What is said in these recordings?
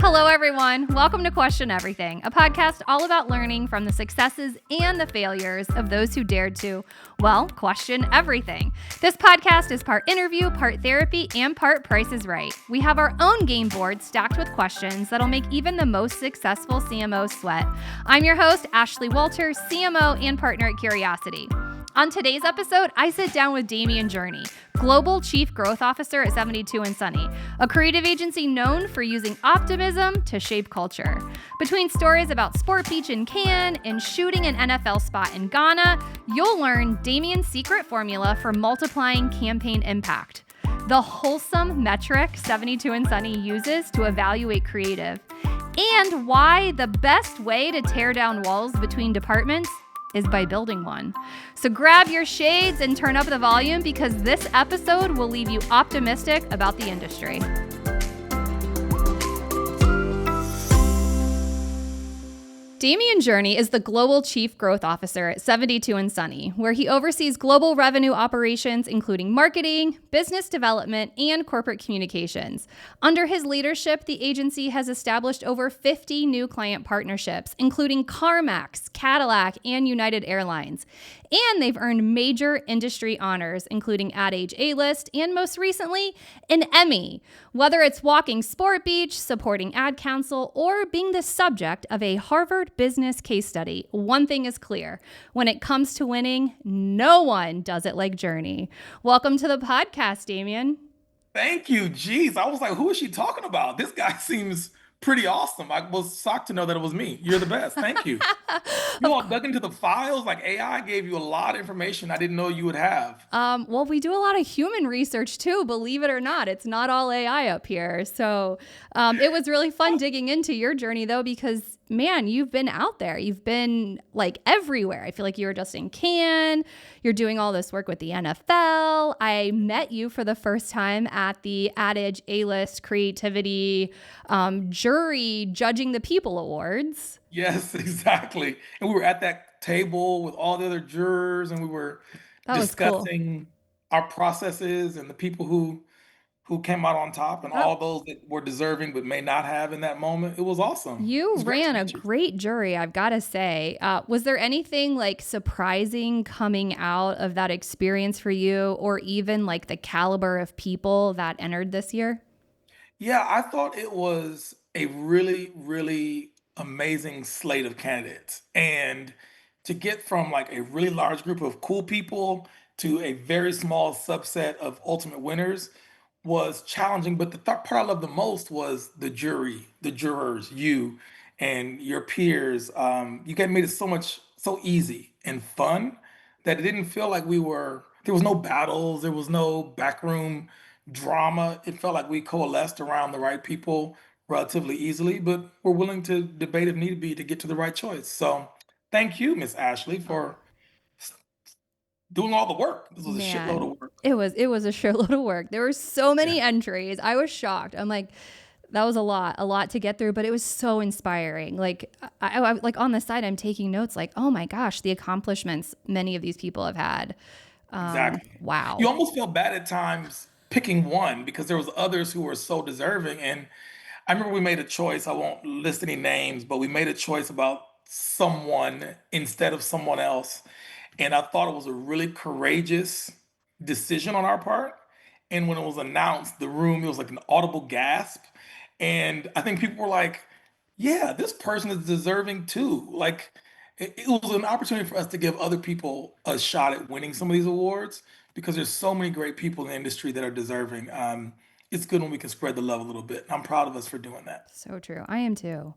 Hello, everyone. Welcome to Question Everything, a podcast all about learning from the successes and the failures of those who dared to, well, question everything. This podcast is part interview, part therapy, and part Price is Right. We have our own game board stacked with questions that'll make even the most successful CMO sweat. I'm your host, Ashley Walter, CMO and partner at Curiosity. On today's episode, I sit down with Damaune Journey, Global Chief Growth Officer at 72andSunny, a creative agency known for using optimism to shape culture. Between stories about Sport Beach in Cannes and shooting an NFL spot in Ghana, you'll learn Damaune's secret formula for multiplying campaign impact, the wholesome metric 72andSunny uses to evaluate creative, and why the best way to tear down walls between departments is by building one. So grab your shades and turn up the volume because this episode will leave you optimistic about the industry. Damaune Journey is the Global Chief Growth Officer at 72andSunny, where he oversees global revenue operations, including marketing, business development, and corporate communications. Under his leadership, the agency has established over 50 new client partnerships, including CarMax, Cadillac, and United Airlines. And they've earned major industry honors, including Ad Age A-List, and most recently, an Emmy. Whether it's walking Sport Beach, supporting Ad Council, or being the subject of a Harvard business case study, one thing is clear. When it comes to winning, no one does it like Journey. Welcome to the podcast, Damaune. Thank you. Jeez, I was like, who is she talking about? This guy seems pretty awesome. I was shocked to know that it was me. You're the best. Thank you. You all dug into the files. Like AI gave you a lot of information I didn't know you would have. Well, we do a lot of human research too, believe it or not. It's not all AI up here. So it was really fun digging into your journey though, because man, you've been out there. You've been like everywhere. I feel like you were just in Cannes. You're doing all this work with the NFL. I met you for the first time at the Ad Age A-List Creativity Jury Judging the People Awards. Yes, exactly. And we were at that table with all the other jurors, and we were That was cool. discussing our processes and the people who came out on top and all those that were deserving but may not have in that moment. It was awesome. It You was great to ran a meet you. great jury, I've got to say. Was there anything like surprising coming out of that experience for you, or even like the caliber of people that entered this year? Yeah, I thought it was a really, really amazing slate of candidates. And to get from like a really large group of cool people to a very small subset of ultimate winners was challenging. But the part I loved the most was the jury, the jurors, you and your peers. You guys made it so easy and fun that it didn't feel like there was no battles, there was no backroom drama. It felt like we coalesced around the right people relatively easily, but we're willing to debate if need be to get to the right choice. So thank you, Miss Ashley, for s- doing all the work. This was a shitload Man, of work. it was a shitload of work. There were so Yeah. many entries. I was shocked. I'm like, that was a lot to get through, but it was so inspiring. Like like on the side, I'm taking notes like, oh my gosh, the accomplishments many of these people have had. Exactly. You Wow. almost felt bad at times picking one because there was others who were so deserving. And I remember we made a choice. I won't list any names, but we made a choice about someone instead of someone else. And I thought it was a really courageous decision on our part. And when it was announced, it was like an audible gasp. And I think people were like, yeah, this person is deserving too. Like it was an opportunity for us to give other people a shot at winning some of these awards because there's so many great people in the industry that are deserving. It's good when we can spread the love a little bit. I'm proud of us for doing that. So true. I am too.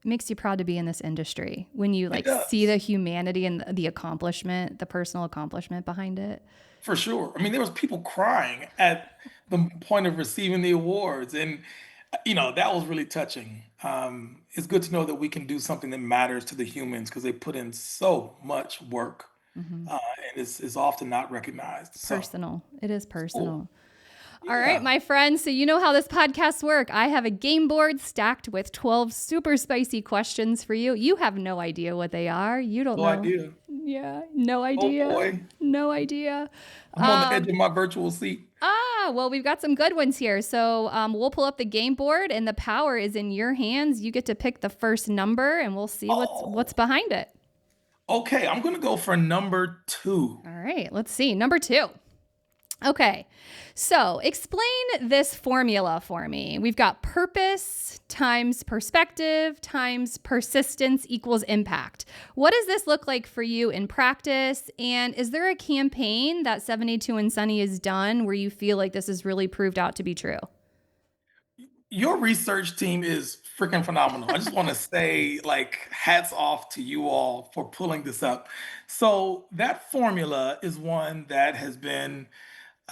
It makes you proud to be in this industry when you It like see does. the humanity and the accomplishment, the personal accomplishment behind it. For sure. I mean, there was people crying at the point of receiving the awards, and that was really touching. It's good to know that we can do something that matters to the humans because they put in so much work, hmm and it's often not recognized. It's So personal. It is it's cool. personal. All right, Yeah. my friends. So you know how this podcast work. I have a game board stacked with 12 super spicy questions for you. You have no idea what they are. You don't No know. idea. Yeah, no Oh idea. boy, No idea. I'm on the edge of my virtual seat. Yeah, well, we've got some good ones here. So we'll pull up the game board, and the power is in your hands. You get to pick the first number, and we'll see what's Oh, behind it. okay. I'm going to go for number two. All right, let's see. Number two. Okay, so explain this formula for me. We've got purpose times perspective times persistence equals impact. What does this look like for you in practice? And is there a campaign that 72 and Sunny has done where you feel like this has really proved out to be true? Your research team is freaking phenomenal. I just want to say, like, hats off to you all for pulling this up. So, that formula is one that has been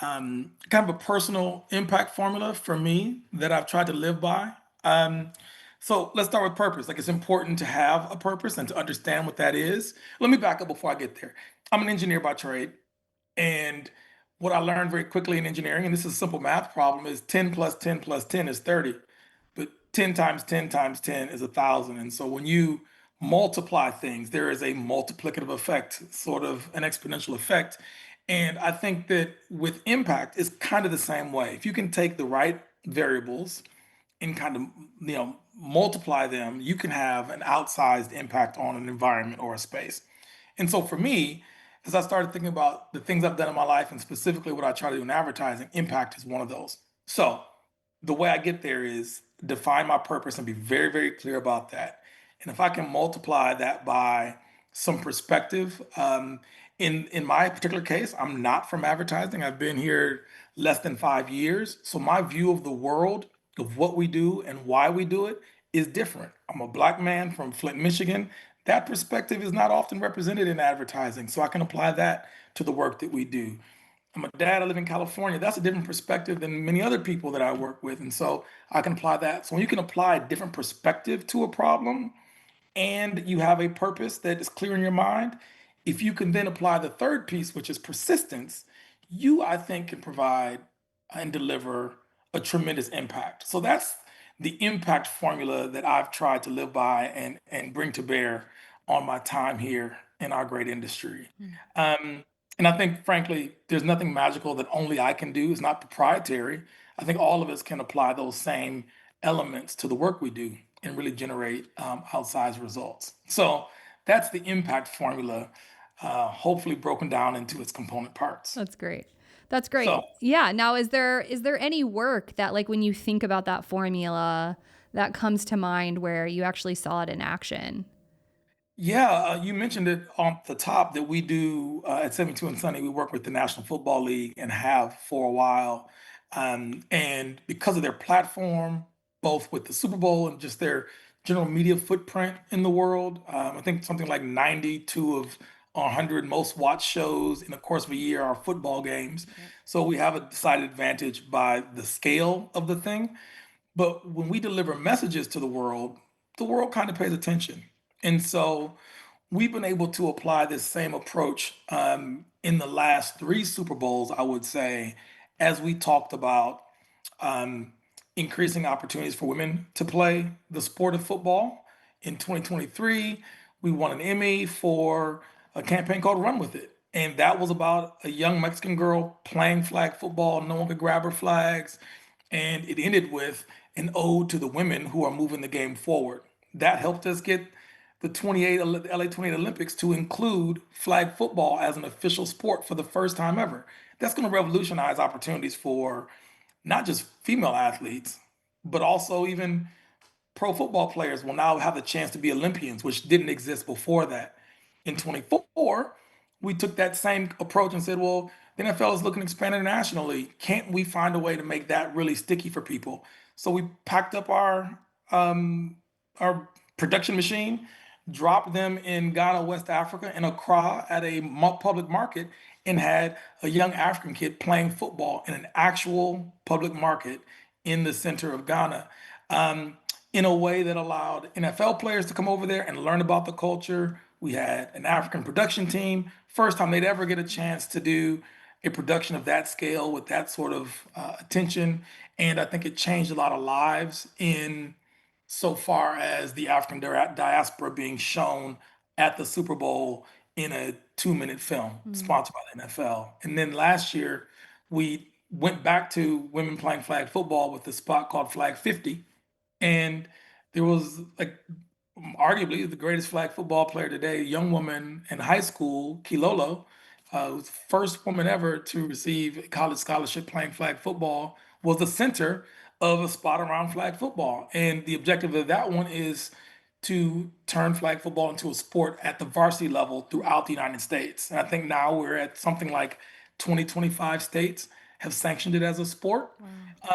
kind of a personal impact formula for me that I've tried to live by. So let's start with purpose. Like it's important to have a purpose and to understand what that is. Let me back up before I get there. I'm an engineer by trade, and what I learned very quickly in engineering, and this is a simple math problem, is 10 plus 10 plus 10 is 30. But 10 times 10 times 10 is 1,000. And so when you multiply things, there is a multiplicative effect, sort of an exponential effect. And I think that with impact, it's kind of the same way. If you can take the right variables and kind of multiply them, you can have an outsized impact on an environment or a space. And so for me, as I started thinking about the things I've done in my life and specifically what I try to do in advertising, impact is one of those. So the way I get there is define my purpose and be very, very clear about that. And if I can multiply that by some perspective, in my particular case, I'm not from advertising. I've been here less than 5 years, so my view of the world, of what we do and why we do it, is different. I'm a black man from Flint, Michigan. That perspective is not often represented in advertising, so I can apply that to the work that we do. I'm a dad, I live in California. That's a different perspective than many other people that I work with. And so I can apply that. So when you can apply a different perspective to a problem and you have a purpose that is clear in your mind, if you can then apply the third piece, which is persistence, you, I think, can provide and deliver a tremendous impact. So that's the impact formula that I've tried to live by and bring to bear on my time here in our great industry. Mm. Um, and I think, frankly, there's nothing magical that only I can do. It's not proprietary. I think all of us can apply those same elements to the work we do and really generate outsized results. So that's the impact formula, hopefully broken down into its component parts. That's great. That's great. So Yeah. Now, is there any work that, like, when you think about that formula, that comes to mind where you actually saw it in action? yeah, you mentioned it on the top that we do at 72 and Sunny. We work with the National Football League and have for a while. And because of their platform, both with the Super Bowl and just their general media footprint in the world, I think something like 92 of 100 most watched shows in the course of a year are football games. Yep. So we have a decided advantage by the scale of the thing. But when we deliver messages to the world kind of pays attention. And so we've been able to apply this same approach in the last three Super Bowls, I would say, as we talked about um, increasing opportunities for women to play the sport of football. In 2023, we won an Emmy for a campaign called Run With It. And that was about a young Mexican girl playing flag football. No one could grab her flags. And it ended with an ode to the women who are moving the game forward. That helped us get the LA 28 Olympics to include flag football as an official sport for the first time ever. That's going to revolutionize opportunities for not just female athletes, but also even pro football players will now have the chance to be Olympians, which didn't exist before that. In 24, we took that same approach and said, well, the NFL is looking to expand internationally. Can't we find a way to make that really sticky for people? So we packed up um, our production machine, dropped them in Ghana, West Africa, in Accra at a public market, and had a young African kid playing football in an actual public market in the center of Ghana. Um, in a way that allowed NFL players to come over there and learn about the culture. We had an African production team, first time they'd ever get a chance to do a production of that scale with that sort of attention. And I think it changed a lot of lives in so far as the African diaspora being shown at the Super Bowl in a 2-minute film Mm. sponsored by the NFL. And then last year, we went back to women playing flag football with a spot called Flag 50. And there was like arguably the greatest flag football player today, a young woman in high school, Kilolo, who's the first woman ever to receive a college scholarship playing flag football, was the center of a spot around flag football. And the objective of that one is to turn flag football into a sport at the varsity level throughout the United States. And I think now we're at something like 20, 25 states have sanctioned it as a sport. Wow.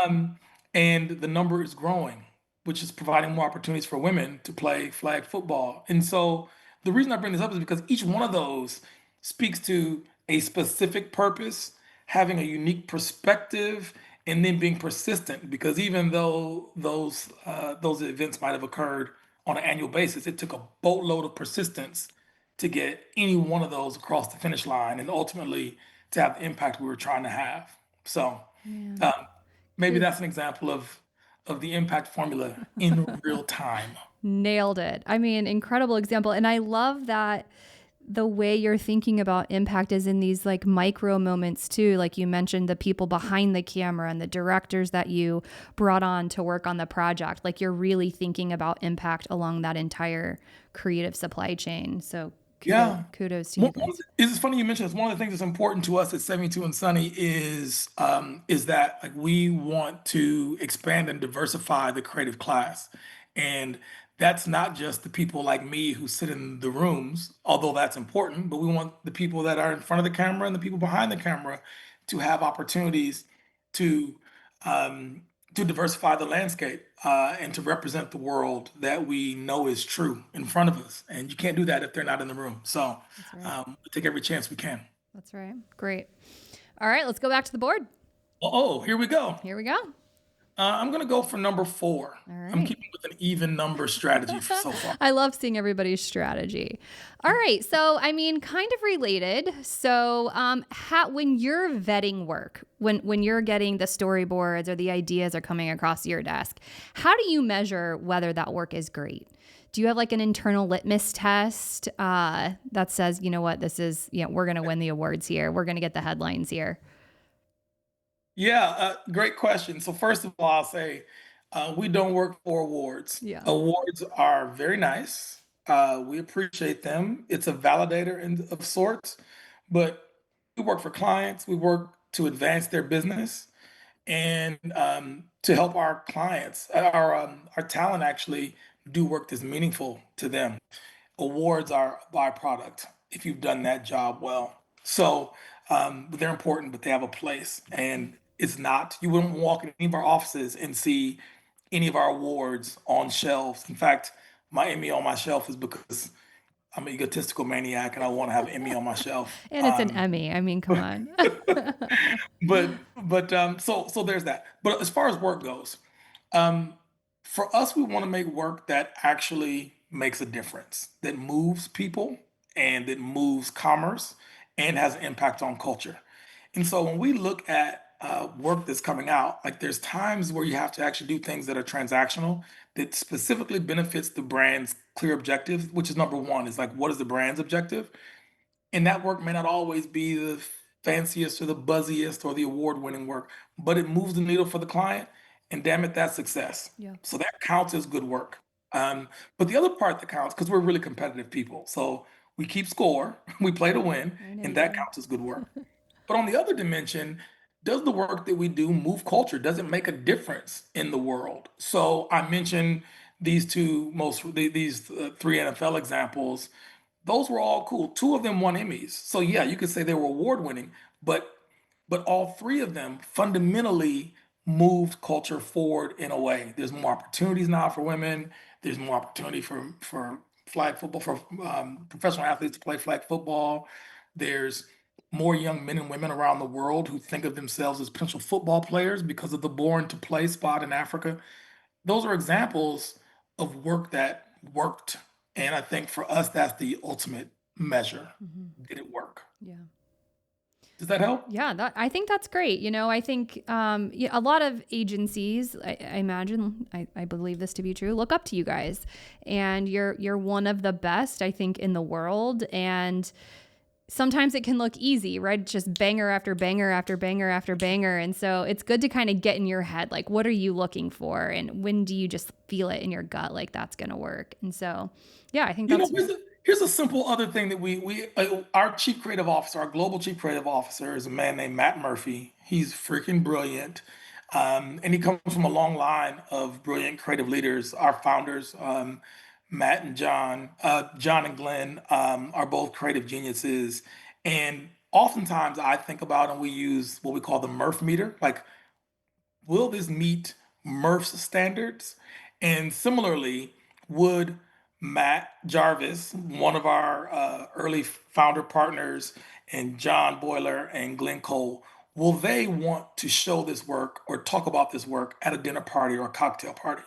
Um, and the number is growing, which is providing more opportunities for women to play flag football. And so the reason I bring this up is because each one of those speaks to a specific purpose, having a unique perspective, and then being persistent. Because even though those events might have occurred on an annual basis, it took a boatload of persistence to get any one of those across the finish line, and ultimately to have the impact we were trying to have. So Man. um, maybe Dude, that's an example of the impact formula in real time. nailed it. I mean, incredible example. And I love that the way you're thinking about impact is in these like micro moments too. Like you mentioned, the people behind the camera and the directors that you brought on to work on the project. Like you're really thinking about impact along that entire creative supply chain. So Yeah. kudos to you guys. It's funny you mentioned this. One of the things that's important to us at 72 and Sunny is that like we want to expand and diversify the creative class. And that's not just the people like me who sit in the rooms, although that's important, but we want the people that are in front of the camera and the people behind the camera to have opportunities to um, to diversify the landscape and to represent the world that we know is true in front of us. And you can't do that if they're not in the room. So That's right. we take every chance we can. That's right. Great. All right, let's go back to the board. Oh, here we go. Here we go. I'm going to go for number 4. All I'm right. keeping with an even number strategy so far. I love seeing everybody's strategy. All right. So, I mean, kind of related. So, when you're vetting work, when you're getting the storyboards or the ideas are coming across your desk, how do you measure whether that work is great? Do you have like an internal litmus test that says, you know what, this is, we're going to win the awards here. We're going to get the headlines here. Yeah, great question. So first of all, I'll say we don't work for awards. Yeah. Awards are very nice. We appreciate them. It's a validator of sorts, but we work for clients. We work to advance their business and to help our clients, our talent actually do work that's meaningful to them. Awards are a byproduct if you've done that job well. So they're important, but they have a place. And it's not, you wouldn't walk in any of our offices and see any of our awards on shelves. In fact, my Emmy on my shelf is because I'm an egotistical maniac and I want to have Emmy on my shelf. And it's an Emmy. I mean, come on. So there's that. But as far as work goes, um, for us, we want to make work that actually makes a difference, that moves people and that moves commerce and has an impact on culture. And so when we look at work that's coming out, like there's times where you have to actually do things that are transactional that specifically benefits the brand's clear objective, which is number one, is like, what is the brand's objective? And that work may not always be the fanciest or the buzziest or the award-winning work, but it moves the needle for the client, and damn it, that's success. Yeah. So that counts as good work. But the other part that counts, because we're really competitive people, so we keep score, we play to win, I know and you that do. counts as good work. But on the other dimension, does the work that we do move culture? Does it make a difference in the world? So I mentioned these three NFL examples. Those were all cool. Two of them won Emmys. So yeah, you could say they were award winning, but all three of them fundamentally moved culture forward in a way. There's more opportunities now for women. There's more opportunity for flag football for professional athletes to play flag football. There's more young men and women around the world who think of themselves as potential football players because of the born to play spot in Africa. Those are examples of work that worked. And I think for us, that's the ultimate measure. Mhm. Did it work? Yeah. Does that help? Yeah, I think that's great. I think a lot of agencies, I imagine, I believe this to be true, look up to you guys, and you're one of the best, I think, in the world. And sometimes it can look easy, right? It's just banger after banger after banger after banger. And so it's good to kind of get in your head, like, what are you looking for? And when do you just feel it in your gut, like that's going to work? And so, yeah, I think You know, that's here's a simple other thing that our chief creative officer, our global chief creative officer, is a man named Matt Murphy. He's freaking brilliant, and he comes from a long line of brilliant creative leaders. Our founders, Matt and John, John and Glenn, are both creative geniuses, and oftentimes I think about and we use what we call the Murph meter, like will this meet Murph's standards? And similarly, would Matt Jarvis, one of our early founder partners, and John Boyler and Glenn Cole, will they want to show this work or talk about this work at a dinner party or a cocktail party?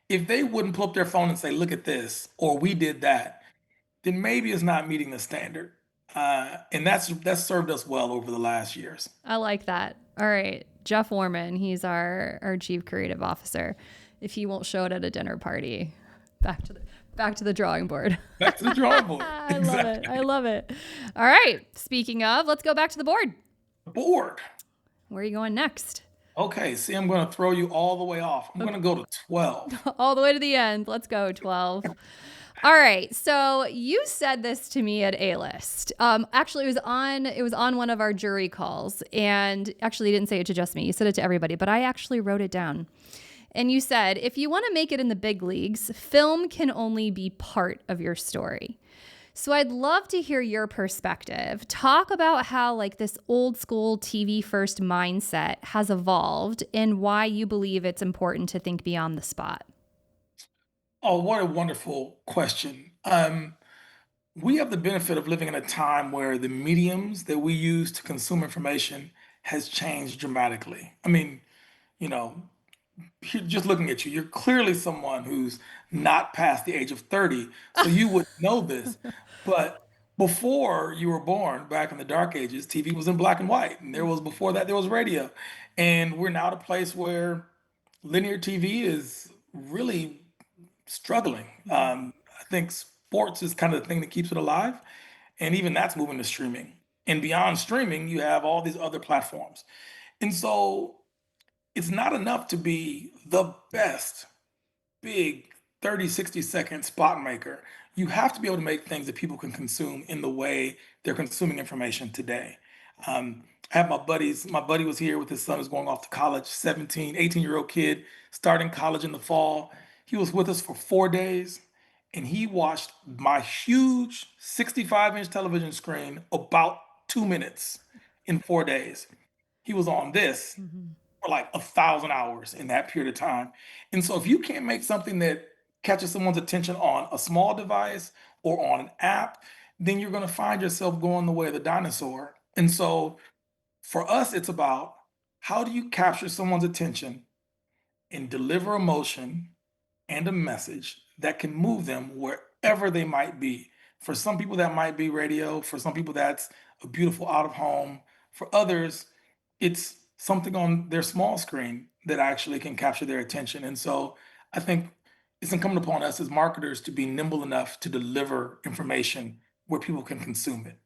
If they wouldn't pull up their phone and say, look at this, or we did that, then maybe it's not meeting the standard. And that's served us well over the last years. I like that. All right. Jeff Warman, he's our chief creative officer. If he won't show it at a dinner party, back to the back to the drawing board. Back to the drawing board. I love it. Exactly. I love it. All right. Speaking of, let's go back to the board. Board. Where are you going next? Okay, see, I'm going to throw you all the way off. I'm going to go to 12. All the way to the end. Let's go, 12. All right. So you said this to me at A-List. Actually, it was on one of our jury calls, and actually, you didn't say it to just me. You said it to everybody, but I actually wrote it down. And you said, if you want to make it in the big leagues, film can only be part of your story. So I'd love to hear your perspective. Talk about how like this old school TV first mindset has evolved and why you believe it's important to think beyond the spot. Oh, what a wonderful question. We have the benefit of living in a time where the mediums that we use to consume information has changed dramatically. I mean, you know, just looking at you, you're clearly someone who's not past the age of 30, so you would know this. But before you were born, back in the dark ages, TV was in black and white, and there was before that there was radio, and we're now at a place where linear TV is really struggling. I think sports is kind of the thing that keeps it alive, and even that's moving to streaming. And beyond streaming, you have all these other platforms, and so it's not enough to be the best big 30, 60-second spot maker. You have to be able to make things that people can consume in the way they're consuming information today. I have my buddy was here with his son who's going off to college, 17, 18-year-old kid, starting college in the fall. He was with us for 4 days and he watched my huge 65-inch television screen about 2 minutes in 4 days. He was on this Mhm. for like 1,000 hours in that period of time. And so if you can't make something that catches someone's attention on a small device or on an app, then you're going to find yourself going the way of the dinosaur. And so for us, it's about how do you capture someone's attention and deliver emotion and a message that can move them wherever they might be. For some people, that might be radio. For some people, that's a beautiful out of home. For others, it's something on their small screen that actually can capture their attention. And so I think it's incumbent upon us as marketers to be nimble enough to deliver information where people can consume it.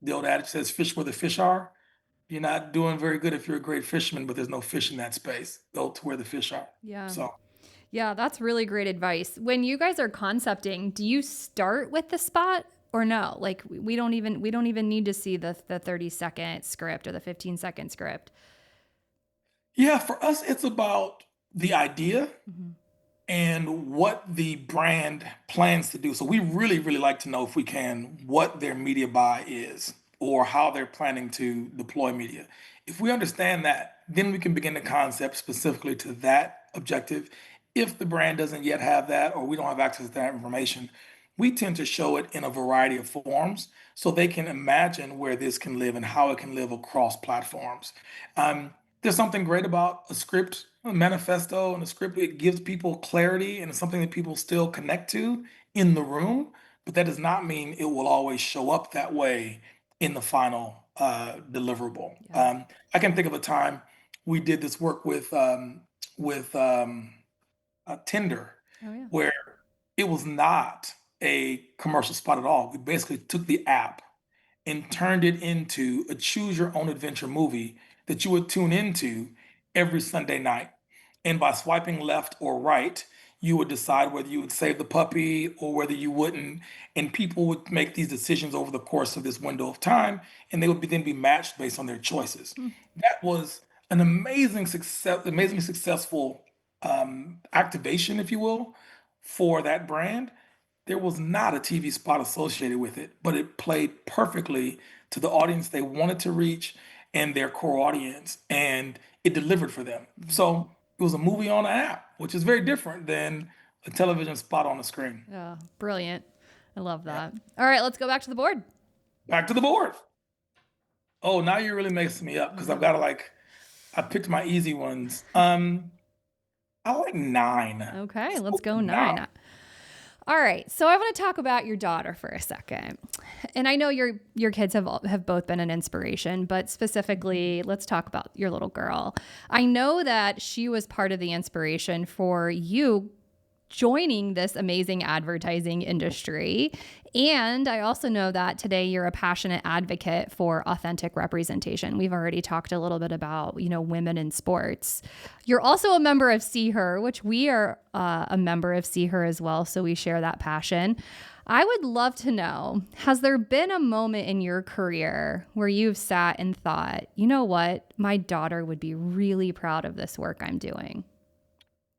The old adage says, fish where the fish are. You're not doing very good if you're a great fisherman, but there's no fish in that space. Go to where the fish are. Yeah. So Yeah, that's really great advice. When you guys are concepting, do you start with the spot or no? Like we don't even need to see the 30-second script or the 15-second script. yeah, for us, it's about the idea Mhm. and what the brand plans to do. So we really, really like to know if we can what their media buy is or how they're planning to deploy media. If we understand that, then we can begin to concept specifically to that objective. If the brand doesn't yet have that or we don't have access to that information, we tend to show it in a variety of forms so they can imagine where this can live and how it can live across platforms. There's something great about a script, a manifesto, and a script. It gives people clarity and it's something that people still connect to in the room, but that does not mean it will always show up that way in the final deliverable. Yeah. I can think of a time we did this work with Tinder, Oh yeah. where it was not a commercial spot at all. We basically took the app and turned it into a choose your own adventure movie that you would tune into every Sunday night. And by swiping left or right, you would decide whether you would save the puppy or whether you wouldn't. And people would make these decisions over the course of this window of time, and they would then be matched based on their choices. Hmm. That was an amazingly successful activation, if you will, for that brand. There was not a TV spot associated with it, but it played perfectly to the audience they wanted to reach and their core audience, and it delivered for them. So it was a movie on an app, which is very different than a television spot on the screen. Yeah, brilliant. I love Yeah. that. All right, let's go back to the board. Back to the board. Oh, now you're really mixing me up because I've got to like I picked my easy ones. I like nine. Okay, Let's let's go go with nine. 9. All right, so I want to talk about your daughter for a second. And I know your kids have both been an inspiration, but specifically, let's talk about your little girl. I know that she was part of the inspiration for you joining this amazing advertising industry. And I also know that today you're a passionate advocate for authentic representation. We've already talked a little bit about, women in sports. You're also a member of See Her, which we are a member of See Her as well. So we share that passion. I would love to know, has there been a moment in your career where you've sat and thought, you know what, my daughter would be really proud of this work I'm doing?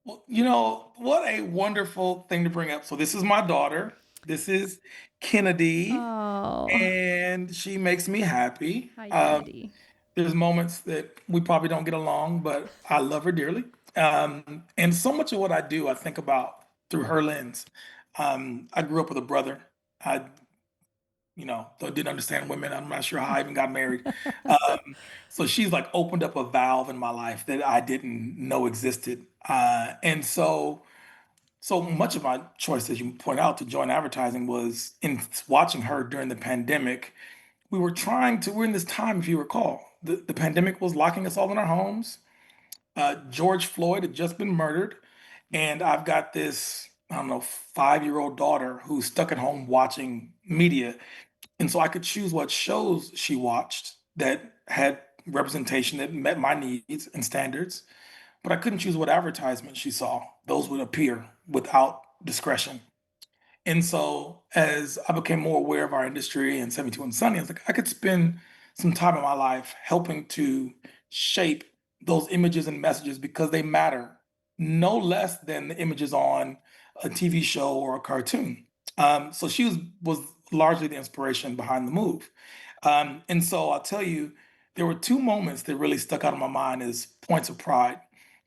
Well, what a wonderful thing to bring up. So this is my daughter. This is Kennedy, Oh, and she makes me happy. hi, Kennedy. There's moments that we probably don't get along, but I love her dearly. And so much of what I do, I think about through her lens. I grew up with a brother. I, though didn't understand women. I'm not sure how I even got married. Um, so she's like opened up a valve in my life that I didn't know existed. And so much of my choice, as you point out, to join advertising was in watching her during the pandemic. We're in this time, if you recall, the pandemic was locking us all in our homes. George Floyd had just been murdered. And I've got this, I don't know, 5-year-old daughter who's stuck at home watching media. And so I could choose what shows she watched that had representation that met my needs and standards, but I couldn't choose what advertisements she saw. Those would appear without discretion. And so as I became more aware of our industry and 72 and Sunny, I was like, I could spend some time in my life helping to shape those images and messages because they matter no less than the images on a TV show or a cartoon. So she was largely the inspiration behind the move. And so I'll tell you, there were two moments that really stuck out in my mind as points of pride.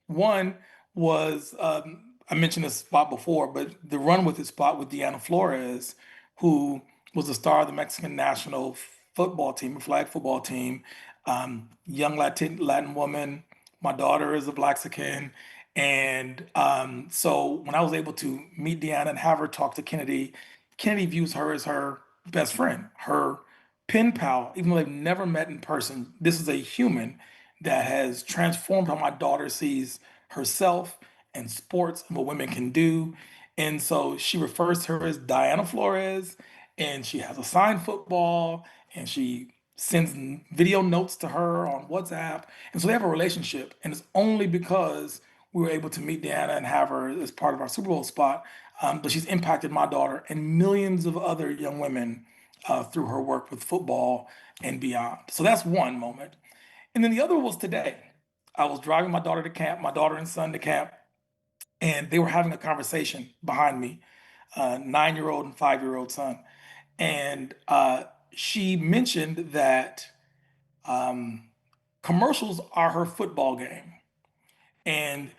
One was I mentioned this spot before, but the run with this spot with Deanna Flores, who was the star of the Mexican national football team, flag football team, young Latin woman. My daughter is a Blaxican. And so when I was able to meet Deanna and have her talk to Kennedy, Kennedy views her as her best friend, her pen pal, even though they've never met in person. This is a human that has transformed how my daughter sees herself and sports and what women can do. And so she refers to her as Diana Flores, and she has a signed football, and she sends video notes to her on WhatsApp. And so they have a relationship. And it's only because we were able to meet Diana and have her as part of our Super Bowl spot. But she's impacted my daughter and millions of other young women through her work with football and beyond. So that's one moment. And then the other was today. I was driving my daughter to camp, my daughter and son to camp, and they were having a conversation behind me, 9-year old and 5-year old son. And she mentioned that um, commercials are her football game. And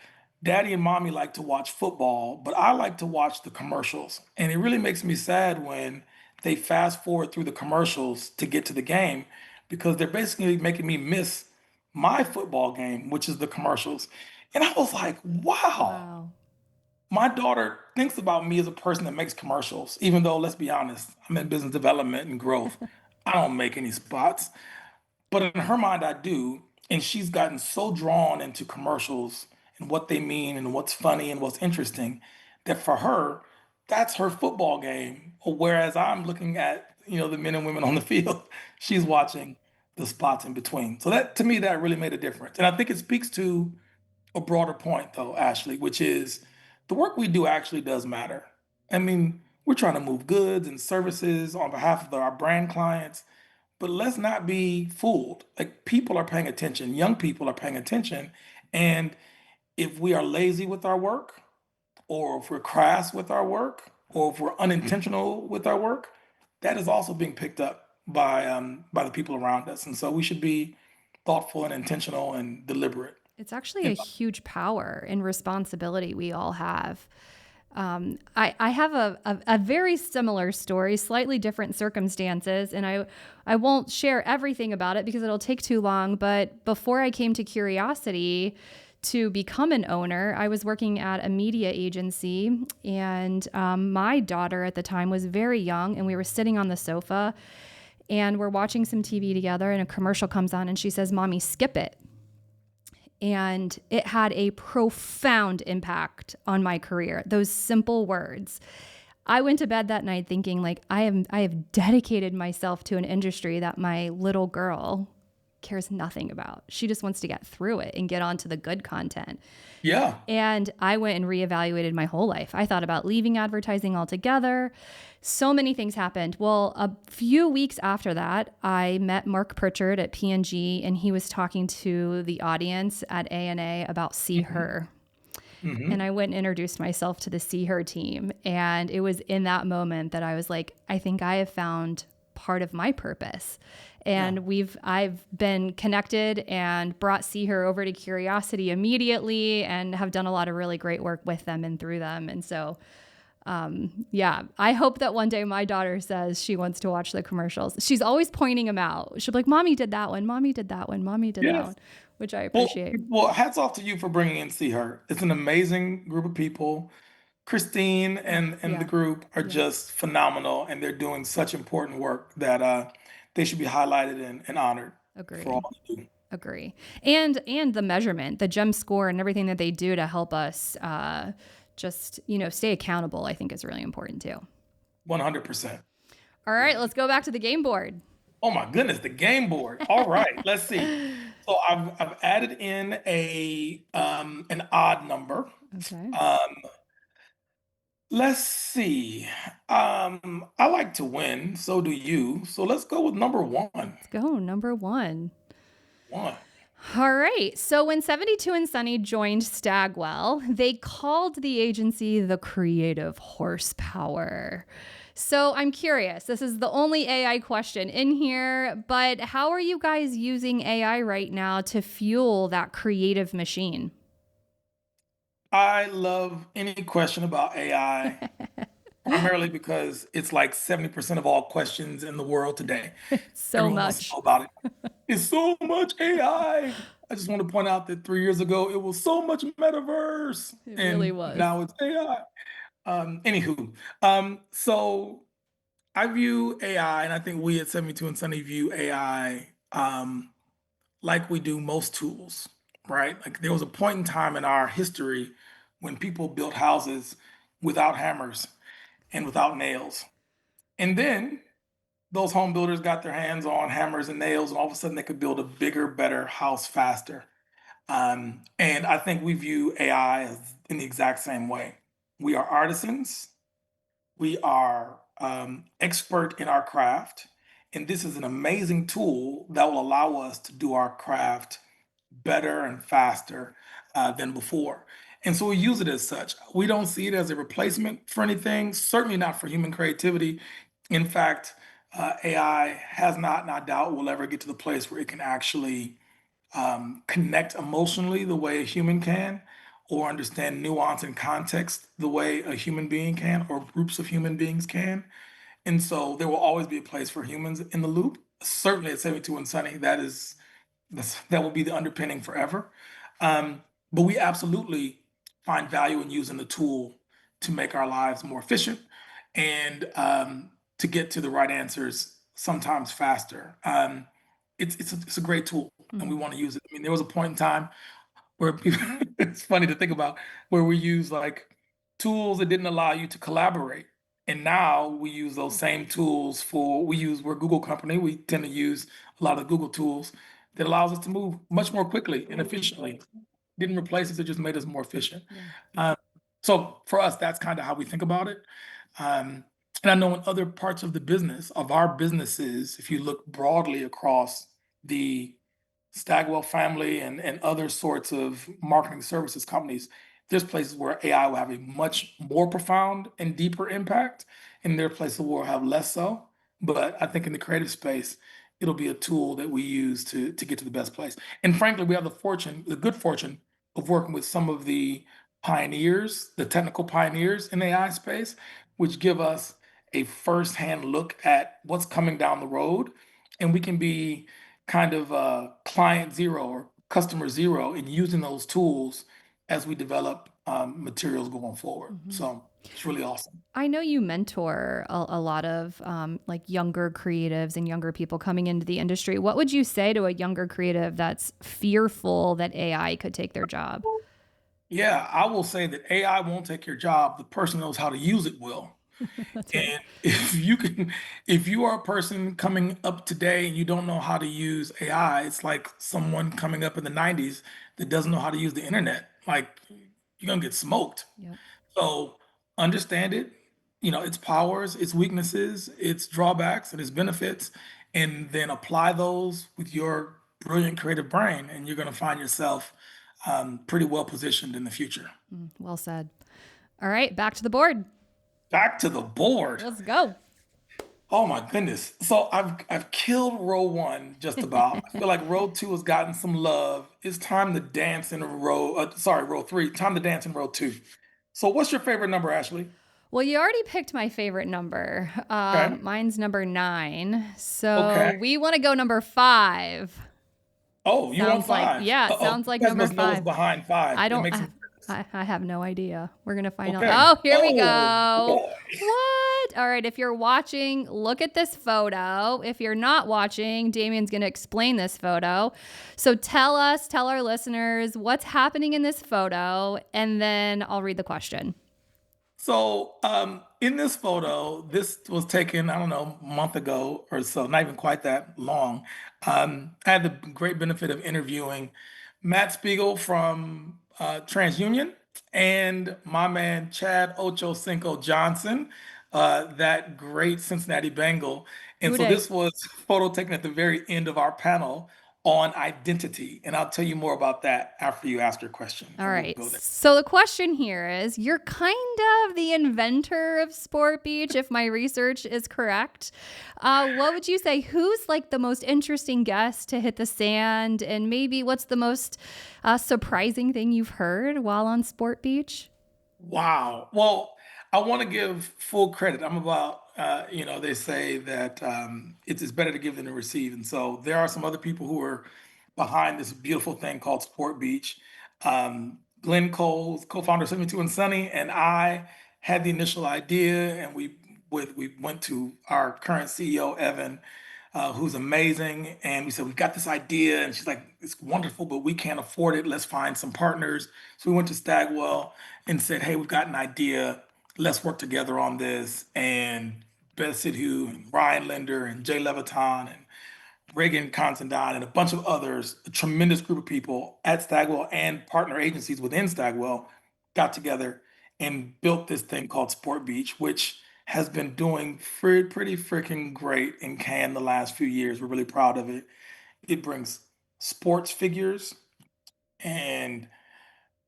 daddy and mommy like to watch football, but I like to watch the commercials. And it really makes me sad when they fast forward through the commercials to get to the game because they're basically making me miss my football game, which is the commercials. And I was like, wow, Wow. my daughter thinks about me as a person that makes commercials, even though, let's be honest, I'm in business development and growth. I don't make any spots. But in her mind, I do. And she's gotten so drawn into commercials and what they mean and what's funny and what's interesting that for her, that's her football game. Whereas I'm looking at the men and women on the field. She's watching the spots in between. So that to me, that really made a difference. And I think it speaks to a broader point though, Ashley, which is the work we do actually does matter. I mean, we're trying to move goods and services on behalf of our brand clients, but let's not be fooled. Like people are paying attention, young people are paying attention, and if we are lazy with our work, or if we're crass with our work, or if we're unintentional with our work, that is also being picked up by the people around us. And so we should be thoughtful and intentional and deliberate. It's actually a And huge power and responsibility we all have. I have a very similar story, slightly different circumstances, and I won't share everything about it because it'll take too long. But before I came to Curiosity to become an owner, I was working at a media agency, and my daughter at the time was very young, and we were sitting on the sofa, and we're watching some TV together, and a commercial comes on, and she says, "Mommy, skip it." And it had a profound impact on my career. Those simple words. I went to bed that night thinking like I have dedicated myself to an industry that my little girl cares nothing about. She just wants to get through it and get on to the good content. yeah, And I went and reevaluated my whole life. I thought about leaving advertising altogether. So many things happened. Well, a few weeks after that, I met Mark Pritchard at P&G, and he was talking to the audience at A&A about See Her. And hmm I went and introduced myself to the See Her team. And it was in that moment that I was like, I think I have found part of my purpose. yeah. And I've been connected and brought See Her over to Curiosity immediately and have done a lot of really great work with them and through them. And so, yeah, I hope that one day my daughter says she wants to watch the commercials. She's always pointing them out. She'll be like, "Mommy did that one. Mommy did that one. Mommy did that Yes. one," which I Well, appreciate. well, hats off to you for bringing in See Her. It's an amazing group of people. Christine Oh, and the yeah. group are Yeah. just phenomenal, and they're doing such important work that they should be highlighted and honored for Agree. all they do. Agree. And the measurement, the GEM score and everything that they do to help us just, stay accountable, I think is really important too. 100%. All right, let's go back to the game board. Oh my goodness, the game board. All right, let's see. So I've added in a an odd number. Okay. Um, let's see. I like to win, so do you. So let's go with number one. Let's go. Number one. One. All right. So when 72 and Sunny joined Stagwell, they called the agency the creative horsepower. So I'm curious. This is the only AI question in here, but how are you guys using AI right now to fuel that creative machine? I love any question about AI, primarily because it's like 70% of all questions in the world today. So Everyone wants to much. know about it. It's so much AI. I just want to point out that 3 years ago it was so much metaverse, It really and was. now it's AI. Anywho, so I view AI, and I think we at 72 and Sunny view AI like we do most tools, right? Like there was a point in time in our history when people built houses without hammers and without nails. And then those home builders got their hands on hammers and nails, and all of a sudden they could build a bigger, better house faster. And I think we view AI as in the exact same way. We are artisans, we are expert in our craft, and this is an amazing tool that will allow us to do our craft better and faster than before. And so we use it as such. We don't see it as a replacement for anything, certainly not for human creativity. In fact, AI has not, and I doubt will ever get to the place where it can actually connect emotionally the way a human can, or understand nuance and context the way a human being can, or groups of human beings can. And so there will always be a place for humans in the loop. Certainly at 72 and Sunny, that will be the underpinning forever. But we absolutely find value in using the tool to make our lives more efficient and to get to the right answers sometimes faster. It's a great tool, and we Mm. want to use it. I mean, there was a point in time where people, it's funny to think about, where we use like tools that didn't allow you to collaborate. And now we use those same tools we're a Google company. We tend to use a lot of Google tools that allows us to move much more quickly and efficiently. Didn't replace us, it just made us more efficient. Yeah. Um, so for us, that's kind of how we think about it. Um, and I know in other parts of the business, of our businesses, if you look broadly across the Stagwell family and other sorts of marketing services companies, there's places where AI will have a much more profound and deeper impact, and there are places where it'll have less so. But I think in the creative space, it'll be a tool that we use to get to the best place. And frankly, we have the good fortune of working with some of the pioneers, the technical pioneers in the AI space, which give us a firsthand look at what's coming down the road, and we can be kind of client zero or customer zero in using those tools as we develop materials going forward. Mhm. So it's really awesome. I know you mentor a lot of like younger creatives and younger people coming into the industry. What would you say to a younger creative that's fearful that AI could take their job? Yeah, I will say that AI won't take your job. The person who knows how to use it will. That's right. And if you are a person coming up today and you don't know how to use AI, it's like someone coming up in the 90s that doesn't know how to use the internet. Like you're gonna get smoked. Yep. So understand it, its powers, its weaknesses, its drawbacks, and its benefits, and then apply those with your brilliant creative brain, and you're gonna find yourself pretty well positioned in the future. Well said. All right, back to the board. Back to the board. Let's go. Oh my goodness. So I've killed row one just about. I feel like row two has gotten some love. It's time to dance in row three. Time to dance in row two. So what's your favorite number, Ashley? Well, you already picked my favorite number. Okay. Mine's number 9. Okay. So we want to go number 5. Oh, you want Sounds like, five? yeah, it Uh-oh. sounds You like guys number must know what's 5. behind five. I It don't, makes me nervous. I have no idea. We're going to find out. Okay. Oh, here we Oh go. boy. What? All right. If you're watching, look at this photo. If you're not watching, Damien's going to explain this photo. So tell our listeners what's happening in this photo, and then I'll read the question. So, in this photo, this was taken, I don't know, a month ago or so, not even quite that long. I had the great benefit of interviewing Matt Spiegel from TransUnion and my man Chad Ochocinco Johnson, that great Cincinnati Bengal. And Who so Dey? this was a photo taken at the very end of our panel on identity. And I'll tell you more about that after you ask your question. All So we'll right. go there. So the question here is you're kind of the inventor of Sport Beach, if my research is correct. What would you say? Who's like the most interesting guest to hit the sand? And maybe what's the most surprising thing you've heard while on Sport Beach? Wow. Well, I want to give full credit. I'm about, they say that it's better to give than to receive. And so there are some other people who are behind this beautiful thing called Sport Beach. Glenn Coles, co-founder of 72 and Sunny, and I had the initial idea, and we went to our current CEO, Evan, who's amazing. And we said, we've got this idea. And she's like, it's wonderful, but we can't afford it. Let's find some partners. So we went to Stagwell and said, hey, we've got an idea. Let's work together on this. And Beth Sidhu and Ryan Linder and Jay Leviton and Reagan Considine and a bunch of others, a tremendous group of people at Stagwell and partner agencies within Stagwell got together and built this thing called Sport Beach, which has been doing pretty freaking great in Cannes the last few years. We're really proud of it. It brings sports figures and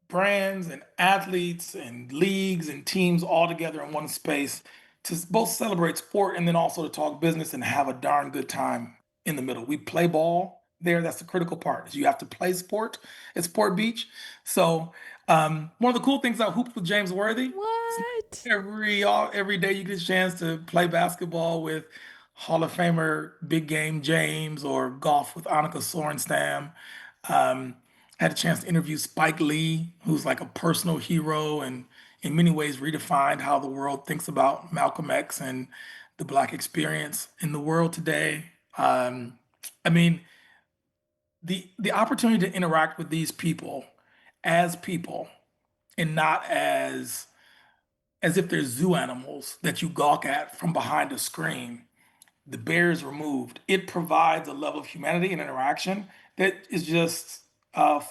brands and athletes and leagues and teams all together in one space to both celebrate sport and then also to talk business and have a darn good time in the middle. We play ball there. That's the critical part. Is you have to play sport at Sport Beach. So one of the cool things about Hoops with James Worthy, What? every day you get a chance to play basketball with Hall of Famer Big Game James or golf with Annika Sorenstam. Um, had a chance to interview Spike Lee, who's like a personal hero and in many ways redefined how the world thinks about Malcolm X and the Black experience in the world today. I mean, the opportunity to interact with these people as people and not as as if they're zoo animals that you gawk at from behind a screen. The barrier is removed. It provides a level of humanity and interaction that is just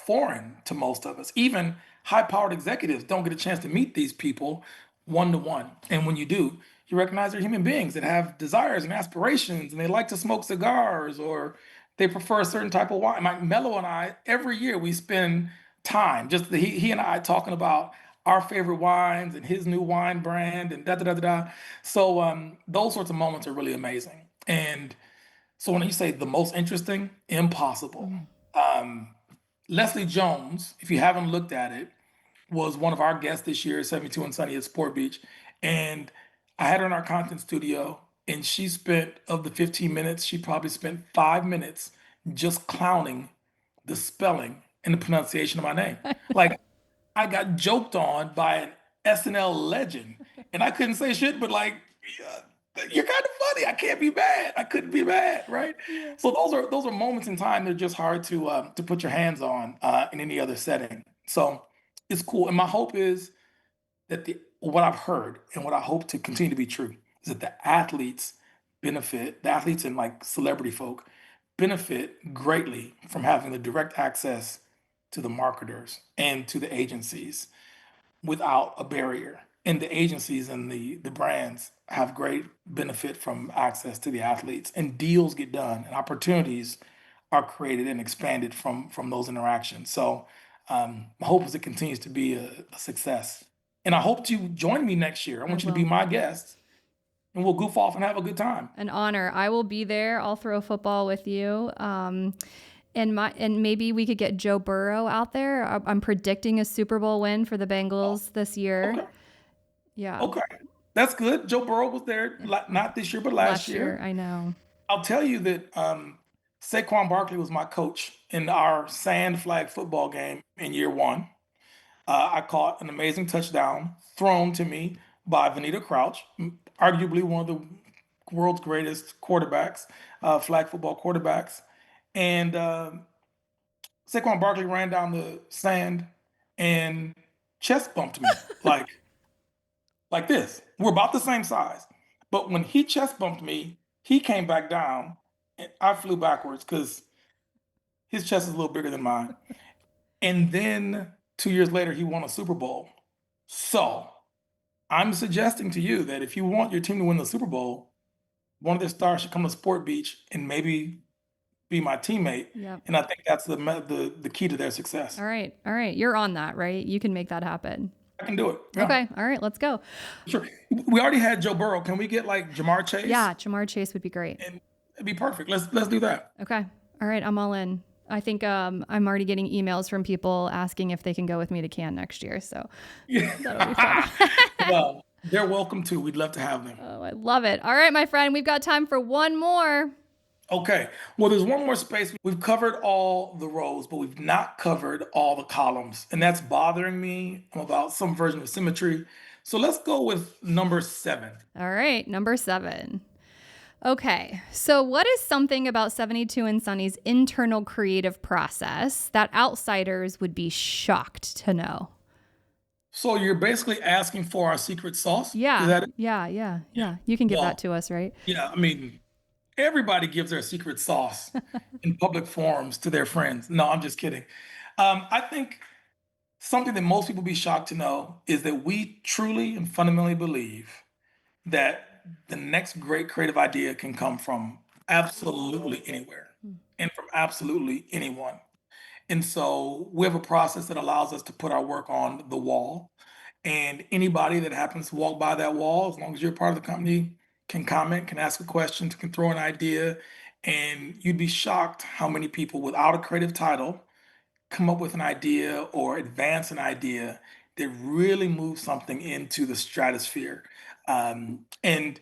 foreign to most of us. Even high powered executives don't get a chance to meet these people one to one. And when you do, you recognize they're human beings that have desires and aspirations, and they like to smoke cigars or they prefer a certain type of wine. Like Mello and I, every year we spend time, just he and I talking about our favorite wines and his new wine brand and da da da da da. So those sorts of moments are really amazing. And so when you say the most interesting, impossible. Mm. Leslie Jones, if you haven't looked at it, was one of our guests this year at 72 and Sunny at Sport Beach. And I had her in our content studio, and she spent, of the 15 minutes, she probably spent 5 minutes just clowning the spelling and the pronunciation of my name. Like, I got joked on by an SNL legend, and I couldn't say shit, but like, yeah, you're kind of funny. I can't be mad. I couldn't be mad, right? Yeah. So those are moments in time that are just hard to put your hands on in any other setting. So it's cool, and my hope is that the what I've heard and what I hope to continue to be true is that the athletes and like celebrity folk benefit greatly from having the direct access to the marketers and to the agencies without a barrier. And the agencies and the brands have great benefit from access to the athletes, and deals get done, and opportunities are created and expanded from those interactions. So my hope is it continues to be a success. And I hope to join me next year. I I want you to be will. my guest, and we'll goof off and have a good time. An honor. I will be there. I'll throw football with you. And maybe we could get Joe Burrow out there. I'm predicting a Super Bowl win for the Oh, Bengals this year. okay, Yeah. okay, that's good. Joe Burrow was there not this year, but last Last year, year. I know. I'll tell you that Saquon Barkley was my coach in our sand flag football game in year one. I caught an amazing touchdown thrown to me by Vanita Crouch, arguably one of the world's greatest quarterbacks, flag football quarterbacks. And Saquon Barkley ran down the sand and chest bumped me like this. We're about the same size. But when he chest bumped me, he came back down and I flew backwards because his chest is a little bigger than mine. And then 2 years later, he won a Super Bowl. So I'm suggesting to you that if you want your team to win the Super Bowl, one of their stars should come to Sport Beach and maybe be my teammate. Yep. And I think that's the key to their success. All right. All right. You're on that, right? You can make that happen. I can do it. Yeah, Okay. All right. Let's go. sure. We already had Joe Burrow. Can we get like Jamar Chase? Yeah. Jamar Chase would be great. And it'd be perfect. Let's do that. Okay. All right. I'm all in. I think I'm already getting emails from people asking if they can go with me to Cannes next year. So that'll be fun. Yeah. Well, they're welcome too. We'd love to have them. Oh, I love it. All right, my friend. We've got time for one more. Okay. Well, there's one more space. We've covered all the rows, but we've not covered all the columns. And that's bothering me. I'm about some version of symmetry. So let's go with number 7. All right. Number 7. Okay. So what is something about 72 and Sunny's internal creative process that outsiders would be shocked to know? So you're basically asking for our secret sauce? Is Yeah. that it? Yeah. You can give that Well, to us, right? yeah, I mean, everybody gives their secret sauce in public forums to their friends. No, I'm just kidding. I think something that most people be shocked to know is that we truly and fundamentally believe that the next great creative idea can come from absolutely anywhere and from absolutely anyone. And so we have a process that allows us to put our work on the wall. And anybody that happens to walk by that wall, as long as you're part of the company, can comment, can ask a question, can throw an idea. And you'd be shocked how many people without a creative title come up with an idea or advance an idea that really moves something into the stratosphere. And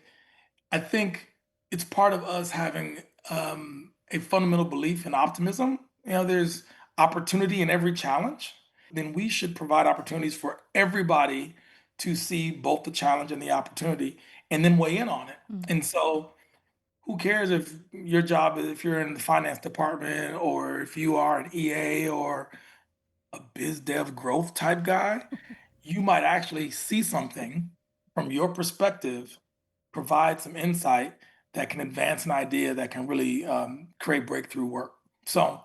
I think it's part of us having a fundamental belief in optimism. There's opportunity in every challenge. Then we should provide opportunities for everybody to see both the challenge and the opportunity and then weigh in on it. Mm. And so, who cares if your job is if you're in the finance department or if you are an EA or a biz dev growth type guy, you might actually see something from your perspective, provide some insight that can advance an idea that can really create breakthrough work. So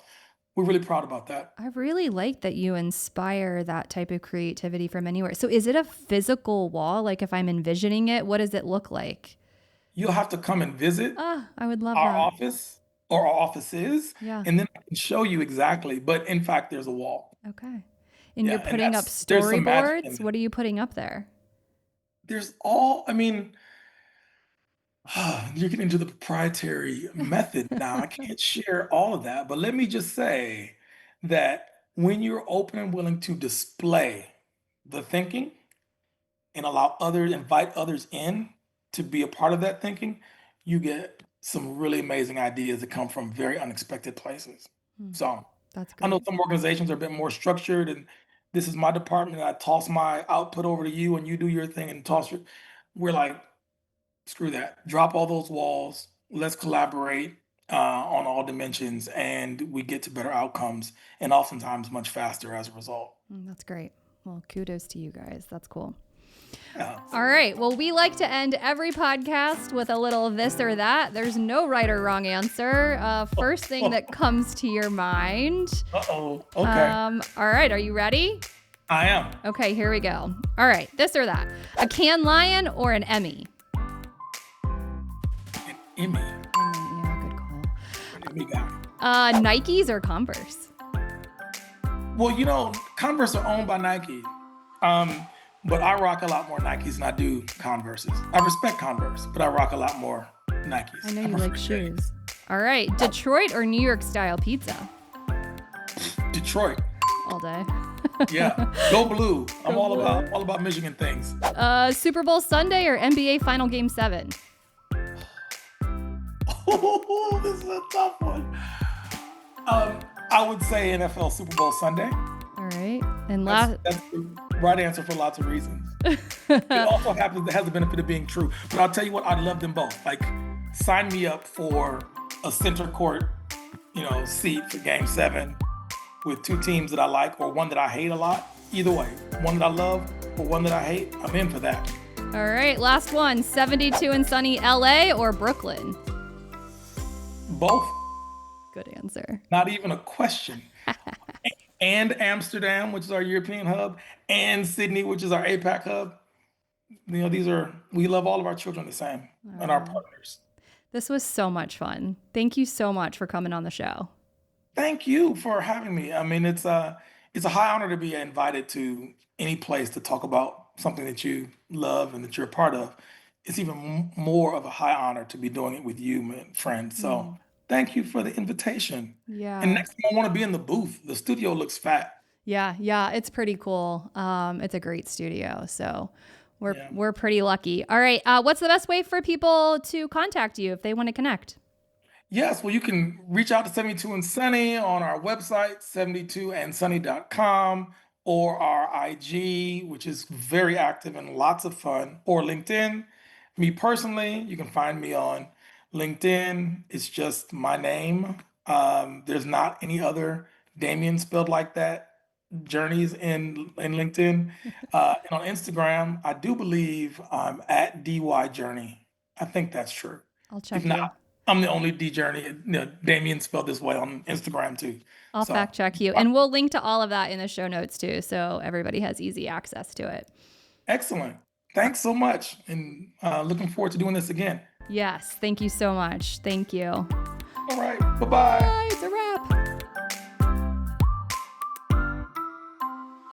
we're really proud about that. I really like that you inspire that type of creativity from anywhere. So is it a physical wall? Like if I'm envisioning it, what does it look like? You'll have to come and visit Ah, I would love our that. office or our offices, Yeah. and then I can show you exactly. But in fact, there's a wall. Okay. And you're Yeah, and putting up there's some magic in storyboards? it. What are you putting up there? I mean, you're getting into the proprietary method now. I can't share all of that, but let me just say that when you're open and willing to display the thinking and invite others in to be a part of that thinking, you get some really amazing ideas that come from very unexpected places. Hmm, So that's I know great. some organizations are a bit more structured, and this is my department, and I toss my output over to you, and you do your thing and toss your. We're like, screw that. Drop all those walls. Let's collaborate on all dimensions, and we get to better outcomes, and oftentimes much faster as a result. That's great. Well, kudos to you guys. That's cool. Yeah. All right. Well, we like to end every podcast with a little this or that. There's no right or wrong answer. First thing that comes to your mind. Uh-oh. Okay. All right. Are you ready? I am. Okay, here we go. All right. This or that. A Cannes Lion or an Emmy? An Emmy. Yeah, good call. An Emmy guy. Nikes or Converse? Well, Converse are owned by Nike. But I rock a lot more Nikes than I do Converses. I respect Converse, but I rock a lot more Nikes. I know you prefer like J's. shoes. All right. Detroit or New York style pizza? Detroit. All day. Yeah. Go blue. I'm Go all blue. about Michigan things. Super Bowl Sunday or NBA Final Game 7? Oh, this is a tough one. I would say NFL Super Bowl Sunday. All right. And That's the right answer for lots of reasons. It also has the benefit of being true. But I'll tell you what, I love them both. Like, sign me up for a center court, seat for Game 7 with two teams that I like or one that I hate a lot. Either way, one that I love or one that I hate, I'm in for that. All right. Last one. 72 and sunny LA or Brooklyn? Both. Good answer. Not even a question. And Amsterdam, which is our European hub, and Sydney, which is our APAC hub. We love all of our children the same and our partners. This was so much fun. Thank you so much for coming on the show. Thank you for having me. I mean, it's a high honor to be invited to any place to talk about something that you love and that you're a part of. It's even more of a high honor to be doing it with you, my friend. So thank you for the invitation. Yeah. And next time I want to be in the booth. The studio looks fat. Yeah. It's pretty cool. It's a great studio. So Yeah. we're pretty lucky. All right. What's the best way for people to contact you if they want to connect? Yes, well, you can reach out to 72 and Sunny on our website, 72andsunny.com, or our IG, which is very active and lots of fun, or LinkedIn. Me personally, you can find me on LinkedIn. It's just my name. There's not any other Damien spelled like that. Journeys in LinkedIn. And on Instagram, I do believe I'm at DY Journey. I think that's true. I'll If check you. not, I'm the only D Journey. Damien spelled this way on Instagram too. I'll So, fact check you. And we'll link to all of that in the show notes too. So everybody has easy access to it. excellent. Thanks so much. And looking forward to doing this again. Yes. Thank you so much. Thank you. All right. Bye-bye. Bye.